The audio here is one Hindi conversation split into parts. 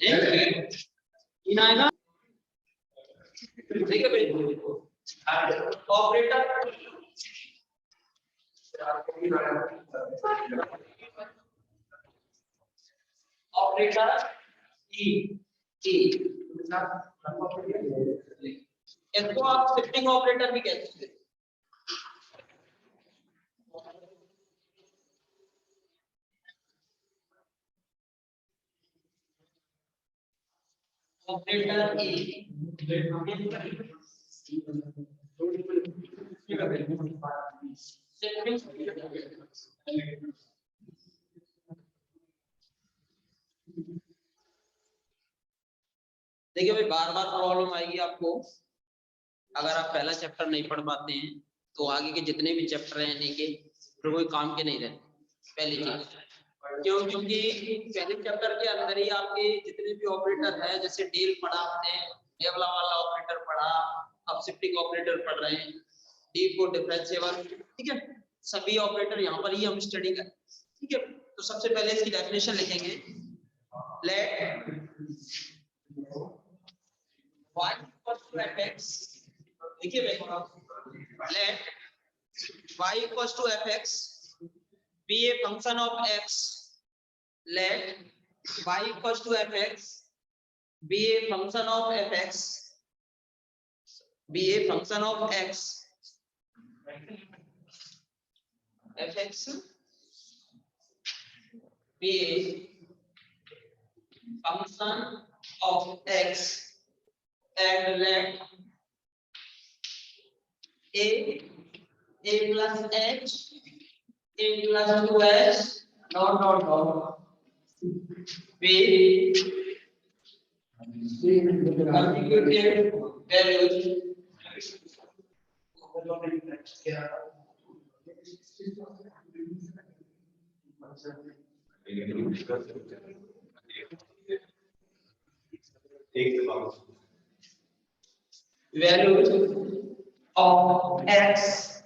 तीन आएगा, ठीक है भाई। ऑपरेटर ऑपरेटर ई इसको आप शिफ्टिंग ऑपरेटर भी कहते हैं। ऑपरेटर ई देखिए भाई, बार बार प्रॉब्लम आएगी आपको अगर आप पहला चैप्टर नहीं पढ़ पाते हैं तो आगे के जितने भी चैप्टर हैं इनके फिर कोई काम के नहीं रहते। पहली चीज क्यों? क्योंकि पहले चैप्टर के अंदर ही आपके जितने भी ऑपरेटर है, जैसे डील पढ़ा हमने, डेवला वाला ऑपरेटर पढ़ा, अब शिफ्टिंग ऑपरेटर पढ़ रहे हैं, डी को डिफरेंशिएबल, ठीक है, सभी ऑपरेटर यहाँ पर ही हम स्टडी कर, ठीक है। तो सबसे पहले इसकी डेफिनेशन लिखेंगे, late y equals to fx, देखिए भाई, let y equals to fx be a function of x, let y equals to fx be a function of fx, be a function of x, fx be a function of x and let a plus h a plus 2h dot be computed values values of x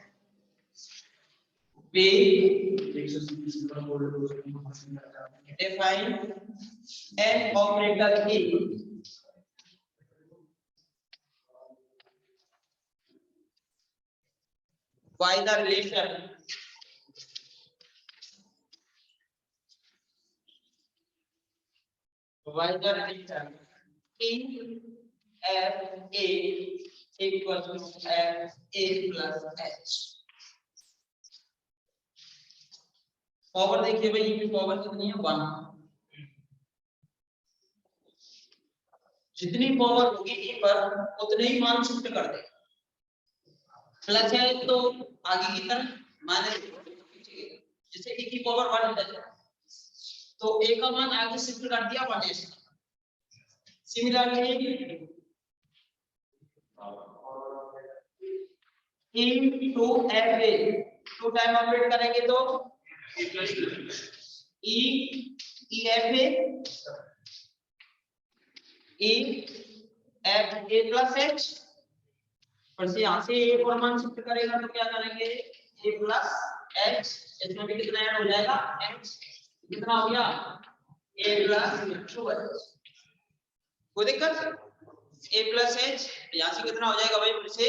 be define an operator e by the relation E f a equals to f a plus h। Power देखिए भाई, ये पावर कितनी है 1, जितनी पावर होगी e पर उतने ही मान शिफ्ट कर दे, प्लस है तो आगे की तरफ माइनस, जैसे e की पावर 1 है तो a का मान आगे शिफ्ट कर दिया 1s। Similarly e to fa 2 time operate करेंगे तो e fa e f a plus h, पर से यहाँ से एक और मान शिफ्ट करेगा तो क्या करेंगे a plus h, इसमें भी कितना ऐड हो जाएगा h, कितना हो गया a plus 2h, कोई दिक्कत? a plus h यहाँ से कितना हो जाएगा भाई, फिर से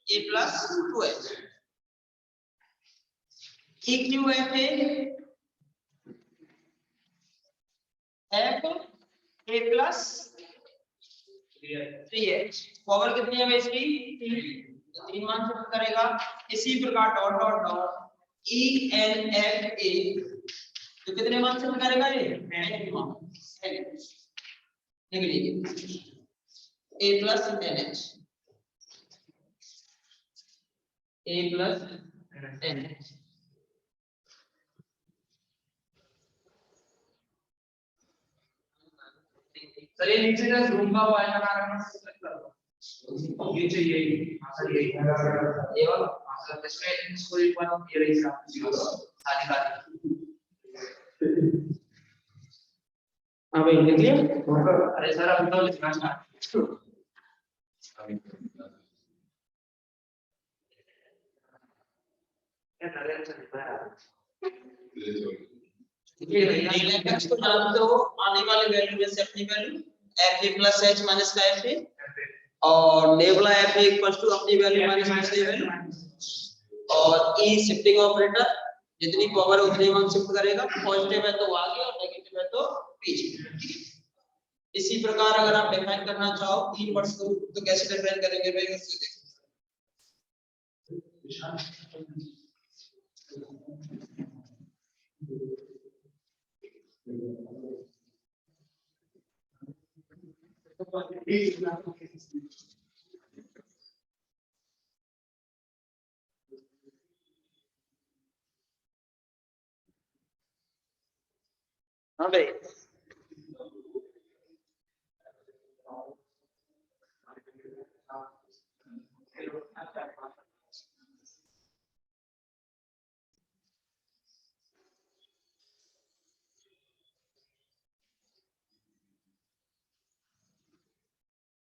a plus 2h, eqfa f a plus 3h, power कितनी है भाई इसकी 3, तो 3 मान शिफ्ट करेगा। इसी प्रकार dot dot dot e n f a, तो कितने मान शिफ्ट करेगा ये 10 मान, लिख लीजिए a plus 10h, a plus 10h। चलिए नीचे का रूम का वो आया ये चाहिए आंसर यही ये वाला आंसर, इसमें इसको एक बार ये रही सारी हाँ भाई लिख लिया। अरे सर अब तो लिखना स्टार्ट क्या कर रहे हैं सर, डेल fx को जानते हो, आने वाले वैल्यू में से अपनी value fa plus h minus का fa, और डेबला fa इक्वल्स टू अपनी वैल्यू माइनस दूसरी वैल्यू, और e शिफ्टिंग ऑपरेटर जितनी पावर है उतनी हम शिफ्ट करेगा, पॉजिटिव है तो आगे और नेगेटिव है तो पीछे। इसी प्रकार अगर आप डिफाइन करना चाहो इनवर्स को तो कैसे डिफाइन करेंगे भाई, उससे देखो। हाँ भाई,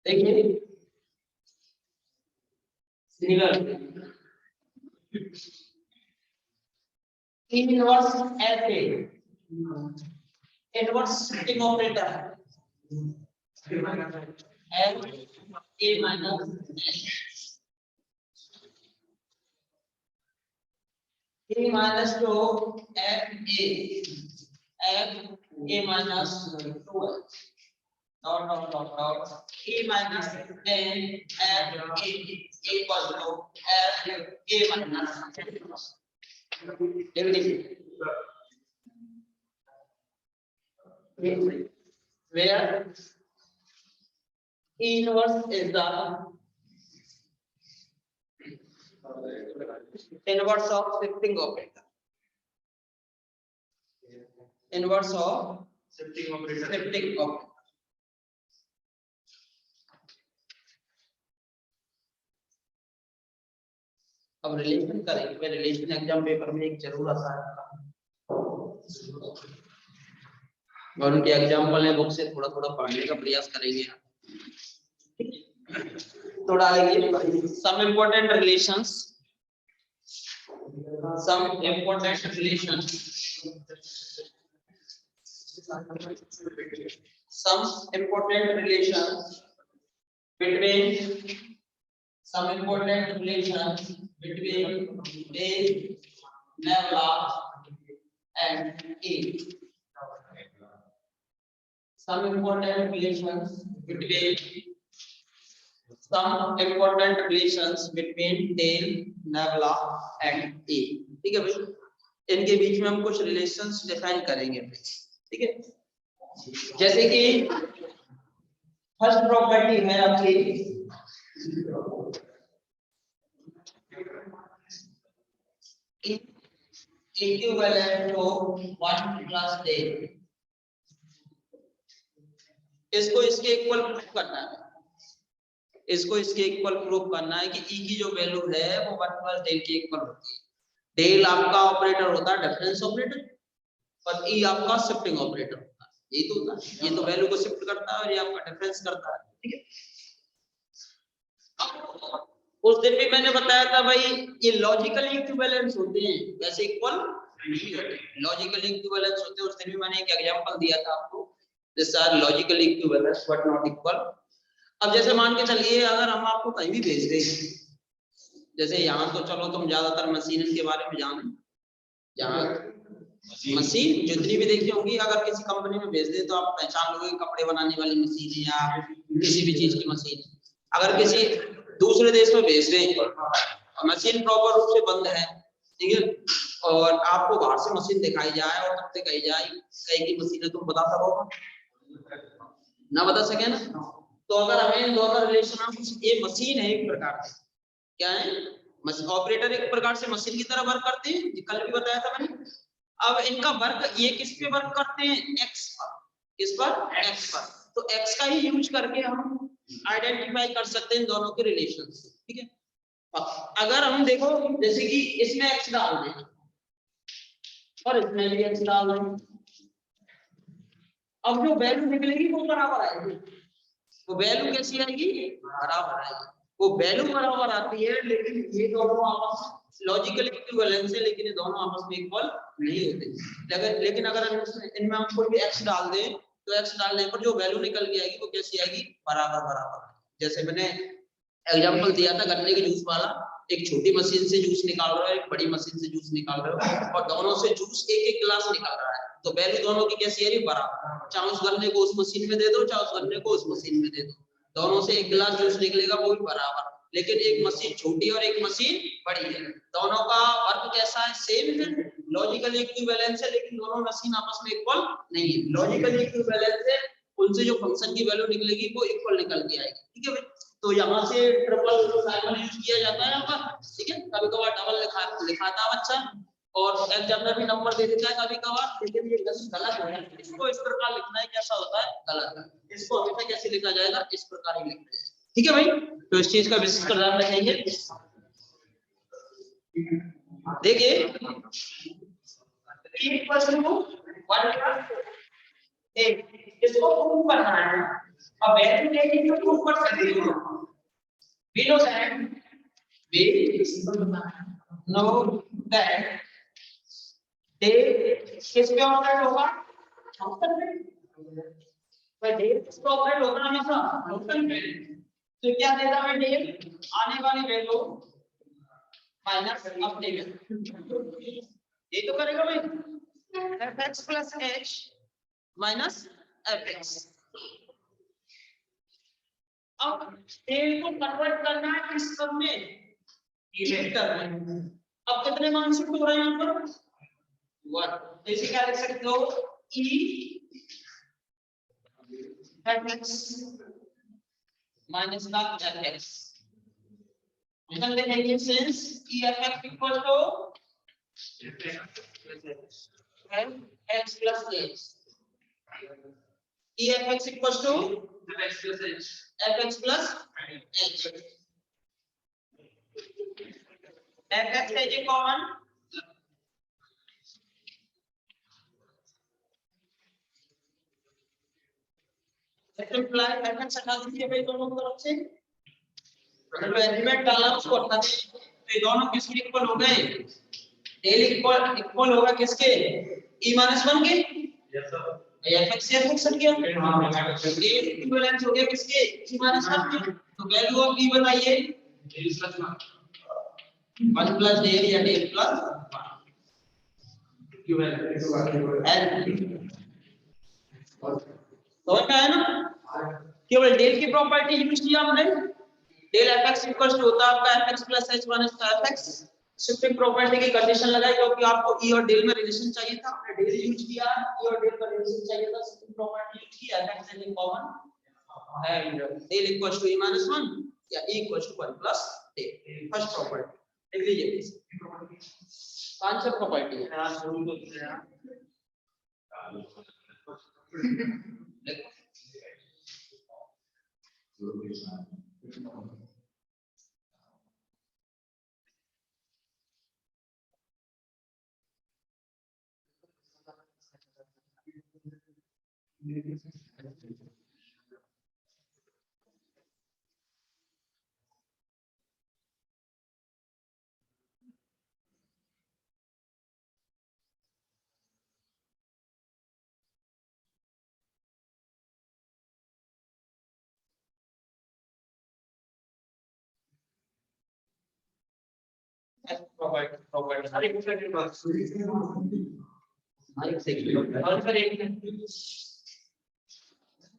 देखिए inverse fa inverse shifting operator f a minus two f a minus 2 dot a minus n f a equals to f a minus where inverse is the inverse of shifting operator. Inverse of shifting operator. अब रिलेशन करेंगे, रिलेशन एग्जाम पेपर में एक जरूर आता है और उनके एग्जाम्पल है, बुक से थोड़ा थोड़ा पढ़ने का प्रयास करेंगे थोड़ा आगे। Some important relations, some important relations, some important relations between a nebula and A. Some important relations between tail, nebula and A. ठीक है भाई, इनके बीच में हम कुछ रिलेशंस डिफाइन करेंगे, ठीक है। जैसे कि फर्स्ट प्रॉपर्टी है आपकी इक्विवेलेंट टू 1 प्लस टेल, इसको इसके इक्वल प्रूफ करना है, इसको इसके इक्वल प्रूफ करना है कि ई की जो वैल्यू है वो 1 प्लस डेल के इक्वल होती है। डेल आपका ऑपरेटर होता है डिफरेंस ऑपरेटर और ई आपका शिफ्टिंग ऑपरेटर होता है, यही तो होता है, ये तो वैल्यू को शिफ्ट करता है और ये आपका डिफरेंस करता है, ठीक है। उस दिन भी मैंने बताया था भाई ये लॉजिकल इक्विवेलेंस होते हैं, वैसे इक्वल लॉजिकल इक्विवेलेंस होते हैं। उस दिन भी मैंने एक एग्जांपल दिया था आपको, this are logical equivalence but not equal. अब जैसे मान के चलिए अगर हम आपको कहीं भी भेज दें, जैसे यहाँ तो चलो तुम ज्यादातर मशीन के बारे में जानो, जहाँ मशीन जितनी भी देखी होंगी, अगर किसी कंपनी में भेज दे तो आप पहचान लोगे कपड़े बनाने वाली मशीन है या किसी भी चीज की मशीन। अगर किसी दूसरे देश में भेज दें, मशीन प्रॉपर रूप से बंद है, ठीक है, और आपको बाहर से मशीन दिखाई जाए और तुमसे कही जाए कई की मशीन है, तुम बता सकोगे ना, बता सके ना। तो अगर हमें इन दोनों रिलेशन, ये मशीन है एक प्रकार से, क्या है, ऑपरेटर एक प्रकार से मशीन की तरह वर्क करते हैं, कल भी बताया था मैंने। अब इनका वर्क ये किस पे वर्क करते हैं, एक्स पर, किस पर, एक्स पर। तो एक्स का ही यूज करके हम आइडेंटिफाई कर सकते हैं इन दोनों के रिलेशन, ठीक है। अगर हम देखो जैसे कि इसमें एक्स डाल दें और इसमें भी एक्स डाल दें, अब जो वैल्यू निकलेगी वो बराबर आएगी। वो वैल्यू कैसी आएगी, बराबर आएगी। वो वैल्यू बराबर आती है, लेकिन ये दोनों आपस में लॉजिकल इक्विवेलेंस है, लेकिन ये दोनों आपस में इक्वल नहीं होते। लेकिन अगर इनमें हम कोई भी x डाल दें तो x डालने पर जो वैल्यू निकल के आएगी वो कैसी आएगी, बराबर बराबर। जैसे मैंने एग्जांपल दिया था गन्ने के जूस वाला, एक छोटी मशीन से जूस निकाल रहा है, एक बड़ी मशीन से जूस निकाल रहा है, और दोनों से जूस एक एक गिलास निकल रहा है, तो वैल्यू दोनों की कैसी है, बराबर। चाहे उस गन्ने को उस मशीन में दे दो, चाहे उस गन्ने को उस मशीन में दे दो, दोनों से एक गिलास जूस निकलेगा वो भी बराबर। लेकिन एक मशीन छोटी और एक मशीन बड़ी है, दोनों का वर्क कैसा है, सेम है, लॉजिकल इक्विवेलेंस है, लेकिन दोनों मशीन आपस में इक्वल नहीं है। लॉजिकल इक्विवेलेंस है, उनसे जो फंक्शन की वैल्यू निकलेगी वो इक्वल निकल के आएगी, ठीक है भाई। तो यहाँ से ट्रिपल साइकिल यूज किया जाता है यहाँ पर, ठीक है। कभी कभार डबल लिखाता है बच्चा, और एग्जामिनर भी नंबर दे देता है कभी कभार, लेकिन ये गलत है। इसको इस प्रकार लिखना है, कैसा होता है, गलत। इसको हमेशा कैसे लिखा जाएगा, इस प्रकार ही लिखना है, ठीक है भाई। तो इस चीज का विशेष ध्यान रखेंगे। देखिए इसको प्रूव करना है, अब वैल्यू लेके तो प्रूव कर सकते हो। we know that डे किस पे ऑपरेट होगा, फंक्शन पे। भाई डे किस पे ऑपरेट होगा हमेशा, फंक्शन पे। तो क्या देता है डे, आने वाली वैल्यू माइनस अपनी वैल्यू, ये तो करेगा भाई, fx plus h minus fx। अब टेल को कन्वर्ट करना है किस टर्म में, इवेंट टर्म में। अब कितने मान शिफ्ट हो रहे हैं यहाँ पर, 1। तो इसे क्या लिख सकते हो, e fx minus का fx। निकल देंगे since e fx equal to x plus h, e fx equals to fx plus h। fx है ये कॉमन, सिंपलाई fx हटा दीजिए भाई दोनों तरफ से, अगर एलिमेंट डाला उसको हटा दीजिए, तो ये दोनों किसके इक्वल हो गए, डेल इक्वल होगा किसके, e -1 के। यस सर, fx से fx हट गया, डेल इक्विवेलेंस हो गया किसके, e -1 के। तो वैल्यू ऑफ e बताइए, 1 प्लस डेल या डेल प्लस 1 तो क्या है ना, केवल डेल की प्रॉपर्टी यूज किया हमने, डेल fx इक्वल्स टू होता है आपका fx प्लस h माइनस का fx। शिफ्टिंग प्रॉपर्टी की कंडीशन लगाई क्योंकि आपको e और डेल में रिलेशन चाहिए था, हमने डेल यूज किया, e और डेल का रिलेशन चाहिए था, शिफ्टिंग प्रॉपर्टी यूज किया, fx and common and del equals to e - 1 या e equals to 1 plus del. First property लिख लीजिए प्लीज, कौन सा प्रॉपर्टी है यार, शुरू करते हैं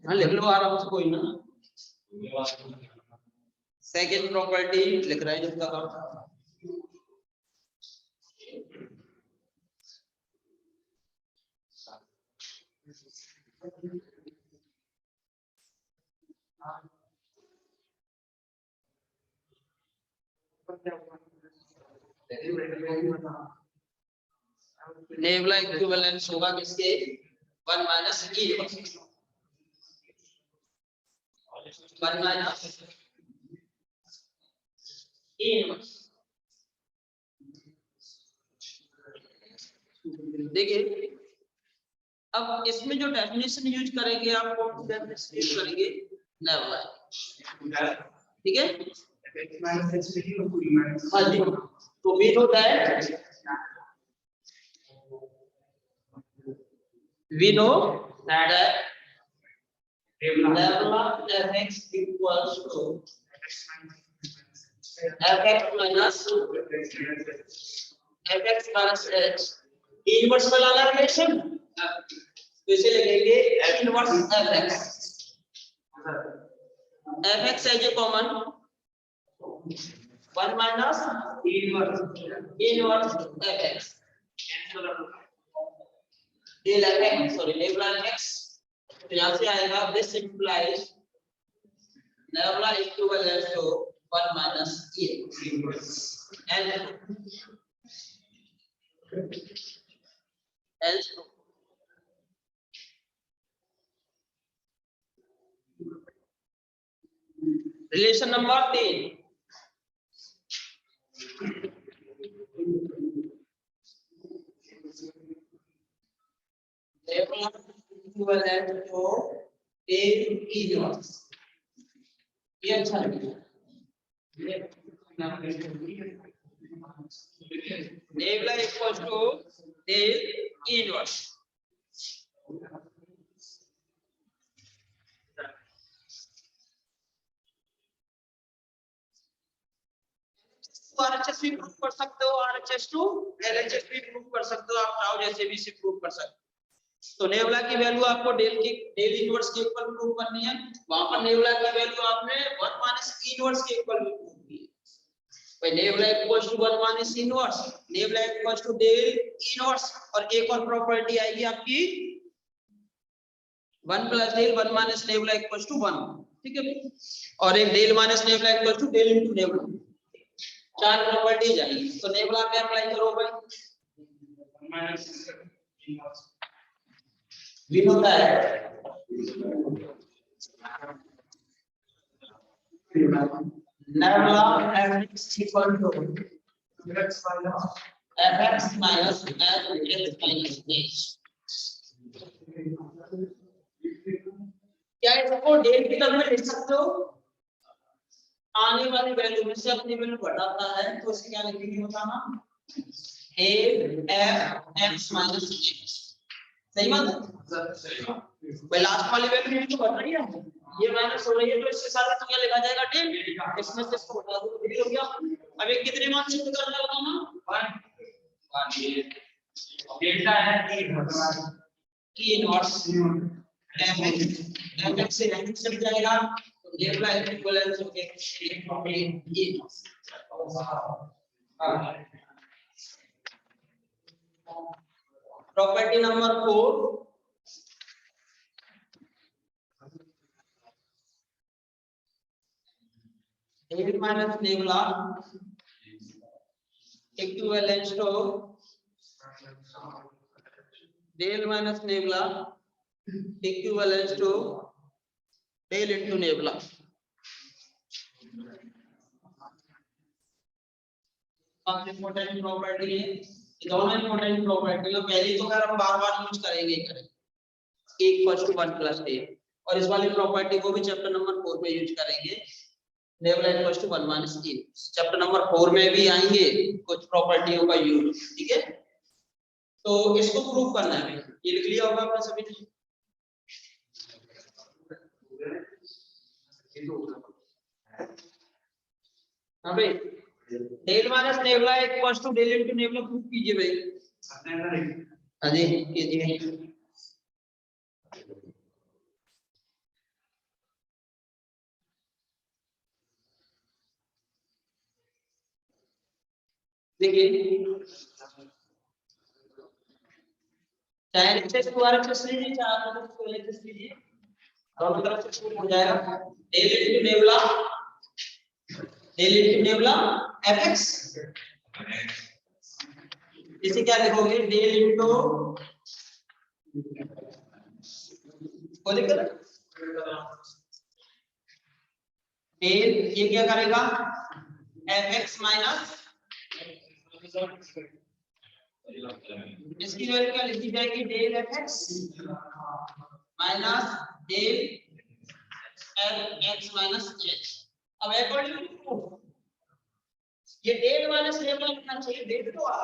लिख लो आराम से, कोई ना। सेकंड प्रॉपर्टी लिख रहे हैं जिसका काम नेबुला इक्विवेलेंस होगा किसके, 1 minus e 1 minus e inverse. देखिए अब इसमें जो डेफिनेशन यूज करेंगे आप कौन सी डेफिनेशन यूज करेंगे, नेबुला, ठीक है। हाँ जी, तो we know that lambda fx equals to fx minus h inverse में लाना रिलेशन, तो इसे लिखेंगे inverse fx as a common 1 minus inverse fx del fx, sorry, lambda fx, तो यहाँ से आएगा this implies lambda equivalent to 1 minus and else relation number 3 equivalent to del inverse, ये अच्छा लगेगा lambda equals to del inverse, RHS भी प्रूव कर सकते हो, RHS टू LHS भी प्रूव कर सकते हो, आप चाहो जैसे भी इसे प्रूव कर सकते हो। तो नेवला की वैल्यू आपको डेल इनवर्स के इक्वल प्रूव करनी है, वहां पर नेवला की वैल्यू आपने 1 माइनस इनवर्स के इक्वल भी प्रूव की है। भाई nabla equals to 1 minus inverse, nabla equals to del inverse, और एक और प्रॉपर्टी आएगी आपकी 1 plus del 1 minus nabla equals to 1, ठीक है भाई, और एक del minus nabla equals to del into nabla, चार प्रॉपर्टीज आएगी। तो नेवला पे अप्लाई करो भाई, we know that lambda fx equal to fx minus h minus h, क्या इसको डेल की टर्म में लिख सकते हो, आने वाली वैल्यू में से अपनी वैल्यू घटाता है तो इसे क्या लिखेंगे बताना, a f x minus h, सही बात है भाई, लास्ट वाली वैल्यू तो बढ़ रही है, ये माइनस हो रही है, तो इसके साथ तो क्या लिखा जाएगा डेल, इसमें से इसको हटा दो, ये हो गया। अब ये कितने मान सिद्ध करना है बताना, 1 डेल्टा है की इनवर्स fx से fx कट जाएगा, तो डेल्टा इक्विवेलेंस हो गया property number 4, del minus nabla equivalence to del minus nabla equivalence to del into nabla. Important property है, दोनों इंपॉर्टेंट प्रॉपर्टी है, पहली तो अगर हम बार-बार यूज करेंगे इक्वल्स टू 1 प्लस a, और इस वाली प्रॉपर्टी को भी चैप्टर नंबर 4 में यूज करेंगे, nabla equals to 1 minus a, chapter number 4 में भी आएंगे कुछ प्रॉपर्टियों का यूज, ठीक है। तो इसको प्रूव करना है, ये लिख लिया होगा आपने सभी ने, हाँ भाई, del minus nabla equals to del into nabla prove कीजिए भाई, हाँ जी कीजिए। देखिए चाहे एलएचएस टू आरएचएस लीजिए, चाहे आरएचएस टू एलएचएस लीजिए, दोनों तरफ से प्रूव हो जाएगा, डेल इनटू नेवला fx, इसे क्या लिखोगे, डेल इनटू को लिखकर डेल, ये क्या करेगा fx माइनस, इसकी वैल्यू क्या लिखी जाएगी, del fx minus del fx minus h। अब अकॉर्डिंग टू ये डेल माइनस लेवल लिखना चाहिए, डेल तो आ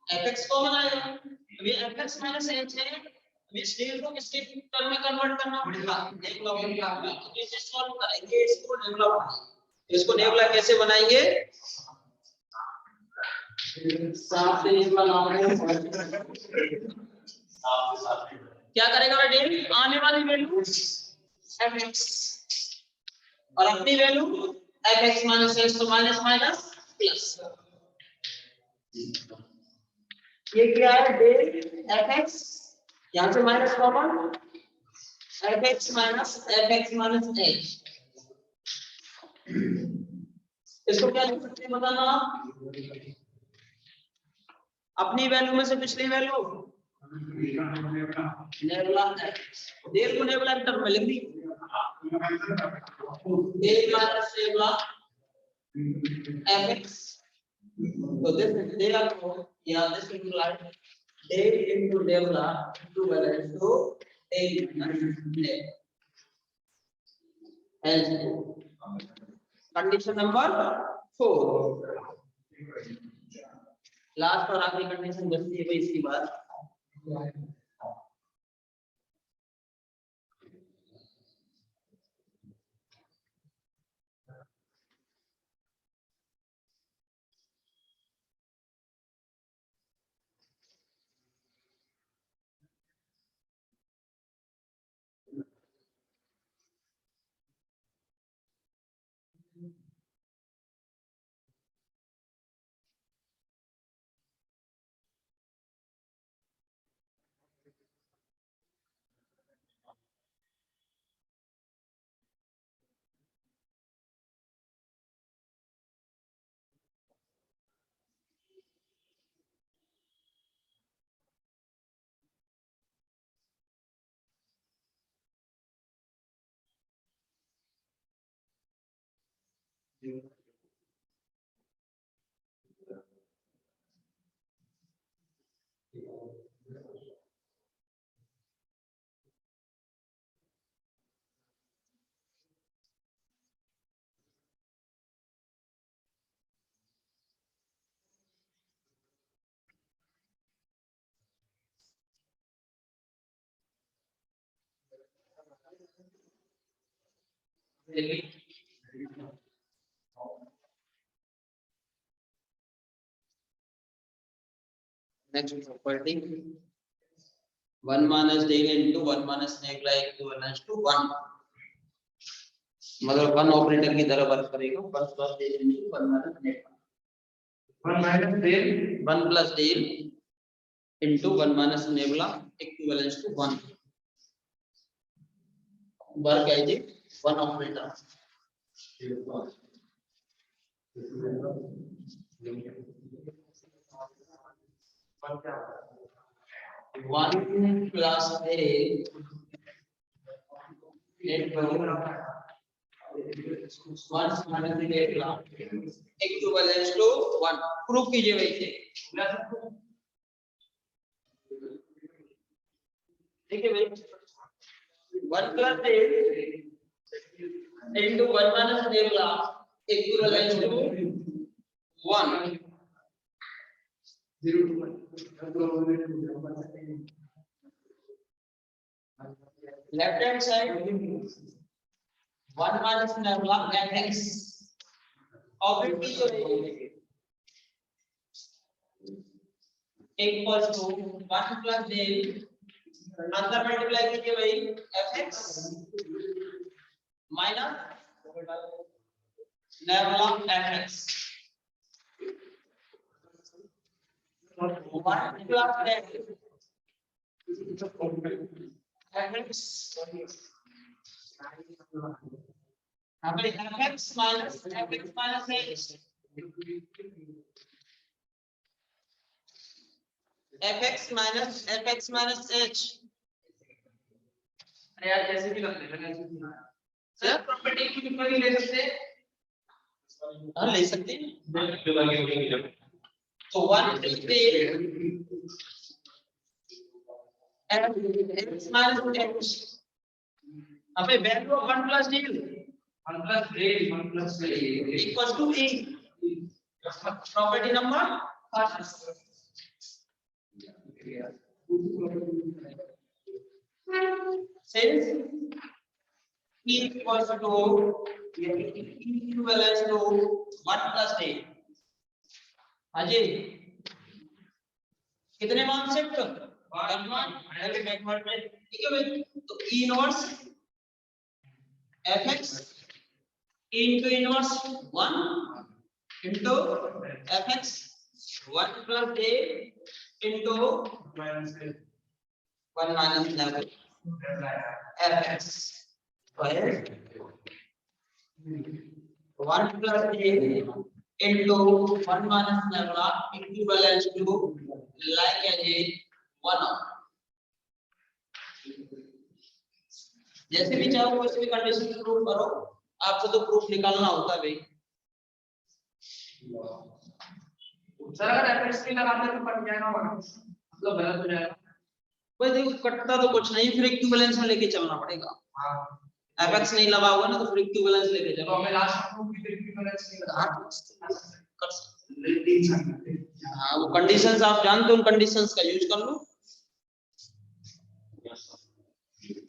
fx कॉमन आएगा, अब ये fx माइनस h है, अब इस डेल को किसके टर्म में कन्वर्ट करना पड़ेगा, डेवलप का। तो इसे सॉल्व करेंगे, इसको डेवलप, इसको डेवलप कैसे बनाएंगे, साफ से क्या करेगा डेल, आने वाली वैल्यू fx और अपनी वैल्यू fx माइनस h, तो माइनस माइनस प्लस, ये क्या है डेल fx, यहां से minus common, fx minus h, इसको क्या लिख सकते हैं बताना, अपनी वैल्यू में से पिछली वैल्यू नेबुला डेल को नेबुला टर्म में लिख दी, डेल माइनस नेबुला fx, तो दिस डेल आपको या this implies del into nabla equivalent to del minus condition number 4, last और आखिरी कंडीशन बचती है भाई इसकी बात, next property 1 minus del into 1 minus nabla equivalent to 1, मतलब 1 ऑपरेटर की तरह वर्क करेगा, 1 plus del into 1 minus nabla, 1 minus del 1 plus del into 1 minus nabla equivalent to 1, work as 1 operator, 1 plus del equivalent to 1, proof कीजिए भाई से, ठीक है भाई, 1 plus del into 1 minus nabla equivalent to 1, 0 to 1, left hand side 1 minus nabla fx और फिर जो इक्वल्स टू 1 plus del, अंदर मल्टीप्लाई कीजिए भाई fx minus nabla fx, 1 plus del fx, अब fx minus h, fx minus h, यार जैसे भी लगते हैं सर, प्रॉपर्टी की भी ले सकते हैं, हाँ ले सकते हैं, तो 1 plus del fx minus h, अबे value of 1 plus del equals to a, property number since E equals to equivalent to 1 plus A। Ajay कितने मान शिफ्ट 1 बैकवर्ड में, ठीक है भाई। तो E inverse fx into inverse 1 into fx 1 plus A into 1 minus level fx square 1 plus A into 1 minus lambda equivalent to like as a 1 of। जैसे भी चाहो वैसे भी कंडीशन प्रूव करो, आपको तो प्रूफ निकालना होता है भाई। सर अगर fx की लगाते तो कट जाएगा, मतलब गलत हो जाएगा भाई। देखो कटता तो कुछ नहीं, फिर इक्विवेलेंस में लेके चलना पड़ेगा। हां fx नहीं लगा होगा ना तो फिर इक्विवेलेंस लेके चलो। हमें लास्ट प्रूफ की इक्विवेलेंस नहीं लगा कर सकते। हां वो कंडीशंस आप जानते हो, उन कंडीशंस का यूज कर लो।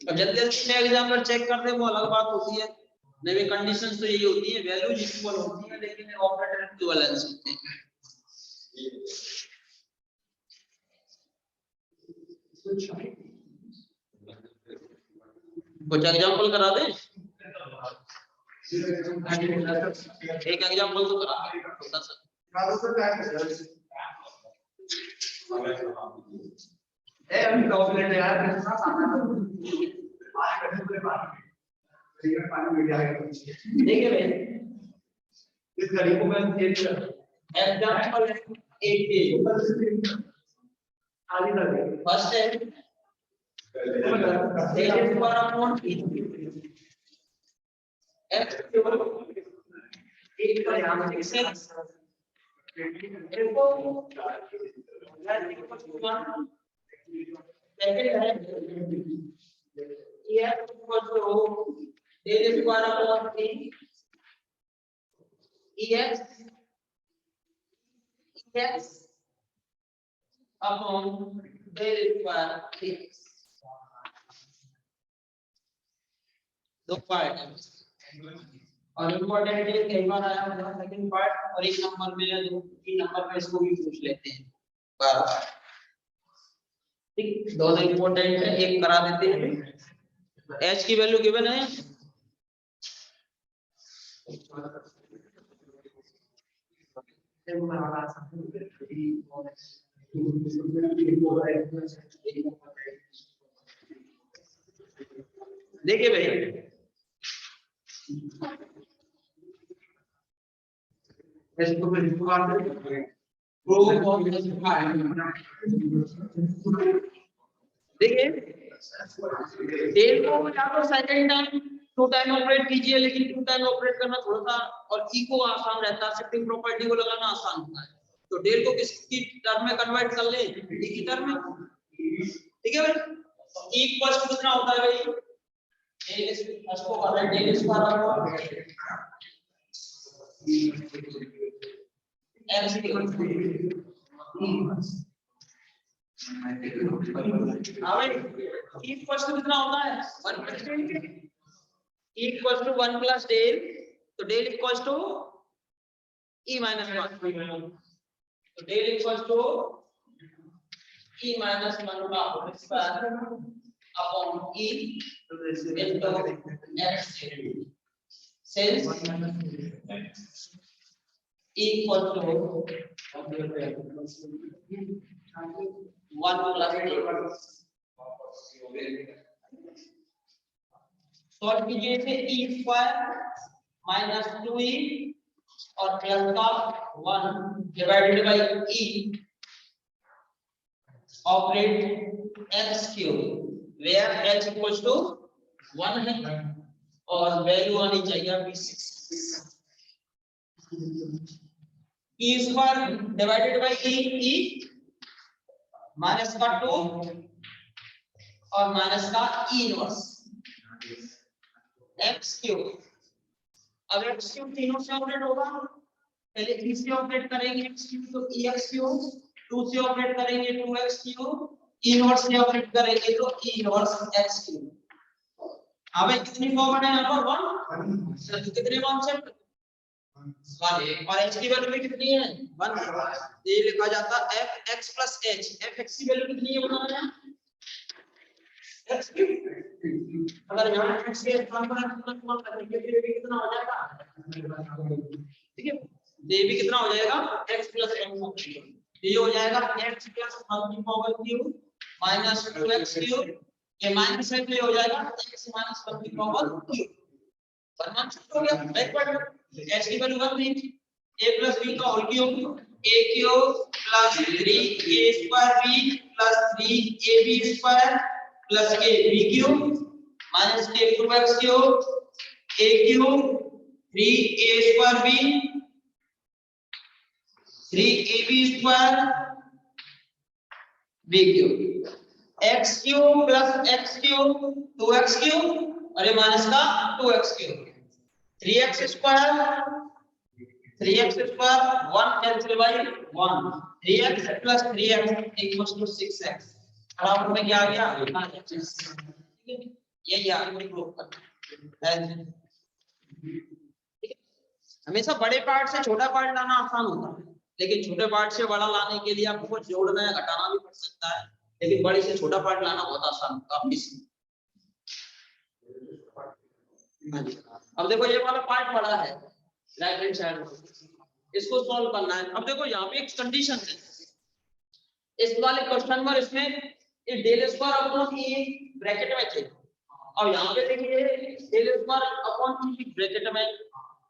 अब जल्दी जल्दी एग्जाम्पल चेक कर दे वो अलग बात होती है। नहीं भी कंडीशंस तो यही होती है, वैल्यूज इक्वल होती है लेकिन ऑपरेटर इक्विवेलेंस होते हैं। कुछ एग्जांपल करा दे, एक एग्जांपल तो करा हम टॉपलेट यार कितना सामान देखिए भाई इस घड़ी को मैं एग्जांपल एक फर्स्ट है दो पार्ट है और इम्पोर्टेंट है, कई बार आया होगा सेकंड पार्ट और एक नंबर में या दो तीन नंबर में इसको भी पूछ लेते हैं बार-बार। ठीक, दोनों इम्पोर्टेंट है, एक करा देते हैं। h की वैल्यू गिवन है देखिए भाई इसको फिर देखिए डेल को या तो second time to time operate कीजिए, लेकिन टू टाइम ऑपरेट करना थोड़ा सा और ई को आसान रहता है, शिफ्टिंग प्रॉपर्टी को लगाना आसान होता है। तो डेल को किसकी टर्म में कन्वर्ट कर ले, ई की टर्म में। ठीक है भाई, ई फर्स्ट कितना होता है भाई, डेल इसको कर रहे हैं डेल स्क्वायर ऑफ x हाँ भाई ई फर्स्ट कितना होता है 1 plus del, E equals to 1 plus del, तो del equals to E minus 1, तो del equals to E minus 1 का whole square upon E into x since E equal to 1 plus del. Solve कीजिए इसे ई स्क्वायर माइनस 2e और प्लस का 1 divided by E operate x cube where h equals to 1 है और वैल्यू आनी चाहिए अभी 6 e square divided by e minus का 2 और माइनस का e इनवर्स x क्यूब। अब x क्यूब तीनों से ऑपरेट होगा पहले e से ऑपरेट करेंगे x क्यूब तो ex क्यूब, 2 से ऑपरेट करेंगे 2x क्यूब, e नॉट से ऑपरेट करेंगे तो e नॉट x क्यूब। अब कितनी फॉर्म है यहाँ पर 1, तो कितने कॉन्सेप्ट 1 और h की वैल्यू कितनी है 1, ये लिखा जाता f x plus h, f x की वैल्यू कितनी है बताना है x क्यूब। अगर यहाँ x के स्थान पर x रखेंगे तो ये भी कितना हो जाएगा, ठीक है, ये भी कितना हो जाएगा x plus m, ये हो जाएगा x plus 1 की power cube minus 2x cube, ये माइनस है तो ये हो जाएगा x minus 1 की पावर क्यूब। फॉर्मूला हो गया बैकवर्ड, h की वैल्यू 1 थी, a plus b का whole cube a cube plus 3a square b plus 3ab square plus k b cube minus k 2x cube a cube 3a square b 3ab square b cube, x cube plus x cube 2x cube और ये माइनस का 2x cube, 3x square 1 cancel by 1, 3x plus 3x equals to 6x, बराबर में क्या आ गया, ये यार प्रूफ कर। हमेशा बड़े पार्ट से छोटा पार्ट लाना आसान होता है, लेकिन छोटे पार्ट से बड़ा लाने के लिए आपको कुछ जोड़ना या घटाना भी पड़ सकता है, लेकिन बड़े से छोटा पार्ट लाना बहुत आसान काफी। अब देखो ये वाला पार्ट बड़ा है राइट हैंड साइड में, इसको सॉल्व करना है। अब देखो यहाँ पे एक कंडीशन है इस वाले क्वेश्चन में, इसमें ये del square upon E bracket में थे, और यहाँ पे देखिए del square upon E bracket में,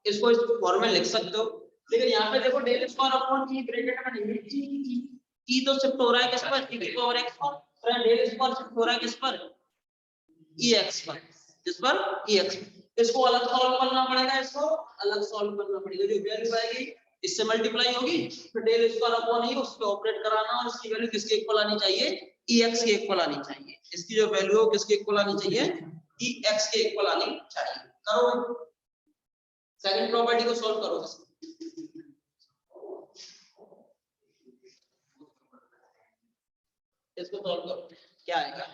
इसको इस फॉर्म में लिख सकते हो, लेकिन यहाँ पे देखो del square upon E bracket में नहीं, ई तो शिफ्ट हो रहा है किस पर, e की पावर x पर, और डेल स्क्वायर शिफ्ट हो रहा है किस पर, ex पर, जिस पर ex, इसको अलग सॉल्व करना पड़ेगा, इसको अलग सॉल्व करना पड़ेगा, जो वैल्यू आएगी इससे मल्टीप्लाई होगी, फिर डेल स्क्वायर अपॉन ई उस पे ऑपरेट कराना, और इसकी वैल्यू किसके इक्वल आनी चाहिए, ex के इक्वल आनी चाहिए, इसकी जो वैल्यू है किसके इक्वल आनी चाहिए, ex के इक्वल आनी चाहिए। करो सेकंड प्रॉपर्टी को सॉल्व करो, इसको सॉल्व करो क्या आएगा।